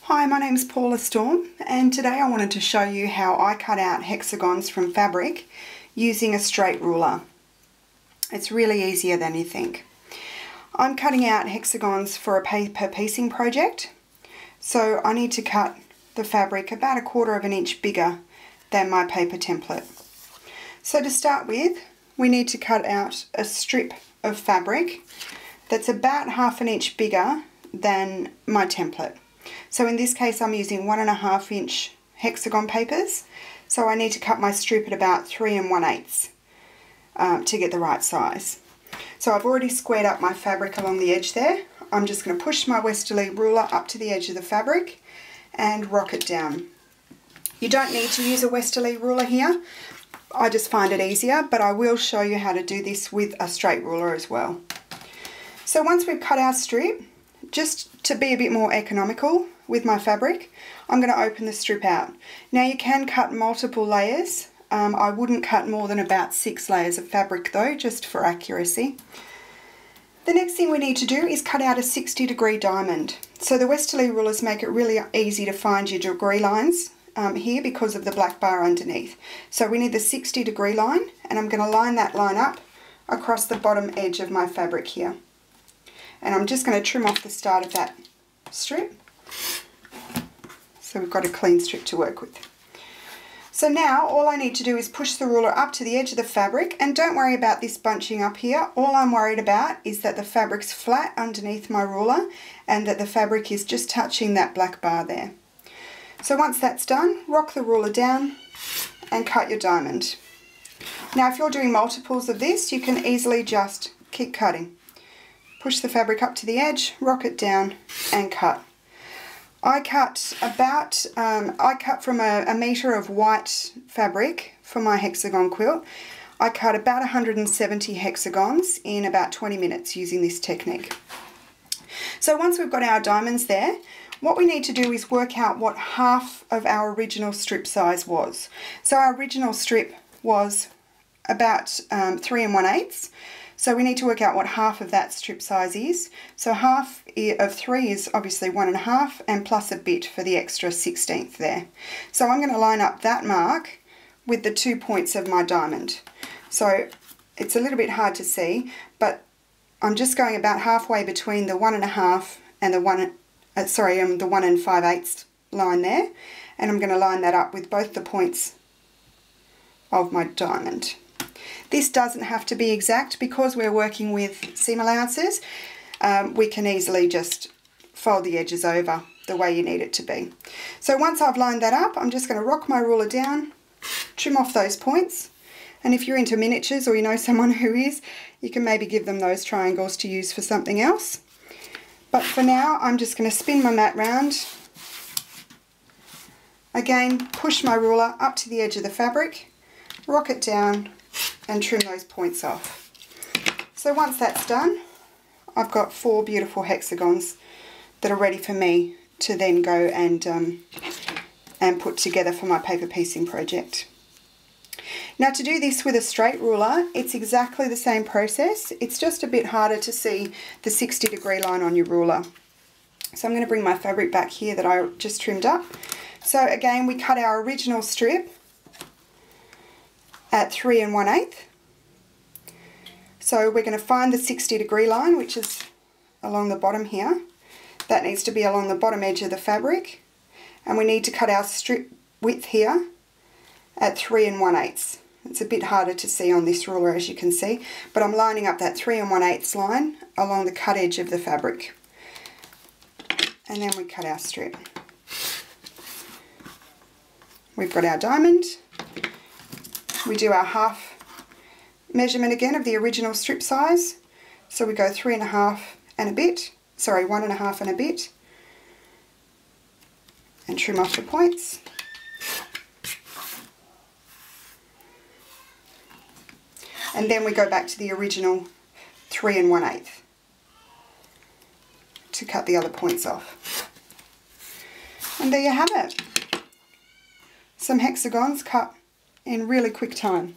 Hi, my name's Paula Storm, and today I wanted to show you how I cut out hexagons from fabric using a straight ruler. It's really easier than you think. I'm cutting out hexagons for a paper piecing project, so I need to cut the fabric about 1/4 of an inch bigger than my paper template. So to start with, we need to cut out a strip of fabric that's about 1/2 an inch bigger than my template. So in this case I'm using 1.5 inch hexagon papers, so I need to cut my strip at about 3 1/8 to get the right size. So I've already squared up my fabric along the edge there. I'm just going to push my westerley ruler up to the edge of the fabric and rock it down. You don't need to use a westerley ruler here, I just find it easier, but I will show you how to do this with a straight ruler as well. So once we've cut our strip, just to be a bit more economical with my fabric, I'm going to open the strip out. Now you can cut multiple layers. I wouldn't cut more than about 6 layers of fabric though, just for accuracy. The next thing we need to do is cut out a 60-degree diamond. So the westerly rulers make it really easy to find your degree lines here because of the black bar underneath. So we need the 60-degree line, and I'm going to line that line up across the bottom edge of my fabric here. And I'm just going to trim off the start of that strip, so we've got a clean strip to work with. So now all I need to do is push the ruler up to the edge of the fabric, and don't worry about this bunching up here. All I'm worried about is that the fabric's flat underneath my ruler and that the fabric is just touching that black bar there. So once that's done, rock the ruler down and cut your diamond. Now if you're doing multiples of this, you can easily just keep cutting. Push the fabric up to the edge, rock it down and cut. I cut from a metre of white fabric for my hexagon quilt. I cut about 170 hexagons in about 20 minutes using this technique. So once we've got our diamonds there, what we need to do is work out what half of our original strip size was. So our original strip was about 3 1/8. So we need to work out what half of that strip size is. So half of 3 is obviously 1.5 and plus a bit for the extra 1/16 there. So I'm going to line up that mark with the 2 points of my diamond. So it's a little bit hard to see, but I'm just going about halfway between the 1.5 and the 1 5/8 line there, and I'm going to line that up with both the points of my diamond. This doesn't have to be exact because we're working with seam allowances. We can easily just fold the edges over the way you need it to be. So once I've lined that up, I'm just going to rock my ruler down, trim off those points, and if you're into miniatures or you know someone who is, you can maybe give them those triangles to use for something else. But for now, I'm just going to spin my mat round. Again, push my ruler up to the edge of the fabric, rock it down and trim those points off. So once that's done, I've got 4 beautiful hexagons that are ready for me to then go and put together for my paper piecing project. Now to do this with a straight ruler, it's exactly the same process. It's just a bit harder to see the 60-degree line on your ruler. So I'm going to bring my fabric back here that I just trimmed up. So again, we cut our original strip at 3 1/8. So we're going to find the 60-degree line, which is along the bottom here. That needs to be along the bottom edge of the fabric, and we need to cut our strip width here at 3 1/8. It's a bit harder to see on this ruler, as you can see, but I'm lining up that 3 1/8 line along the cut edge of the fabric, and then we cut our strip. We've got our diamond. We do our half measurement again of the original strip size. So we go 3.5 and a bit, sorry, 1.5 and a bit, and trim off the points. And then we go back to the original 3 1/8 to cut the other points off. And there you have it. Some hexagons cut in really quick time.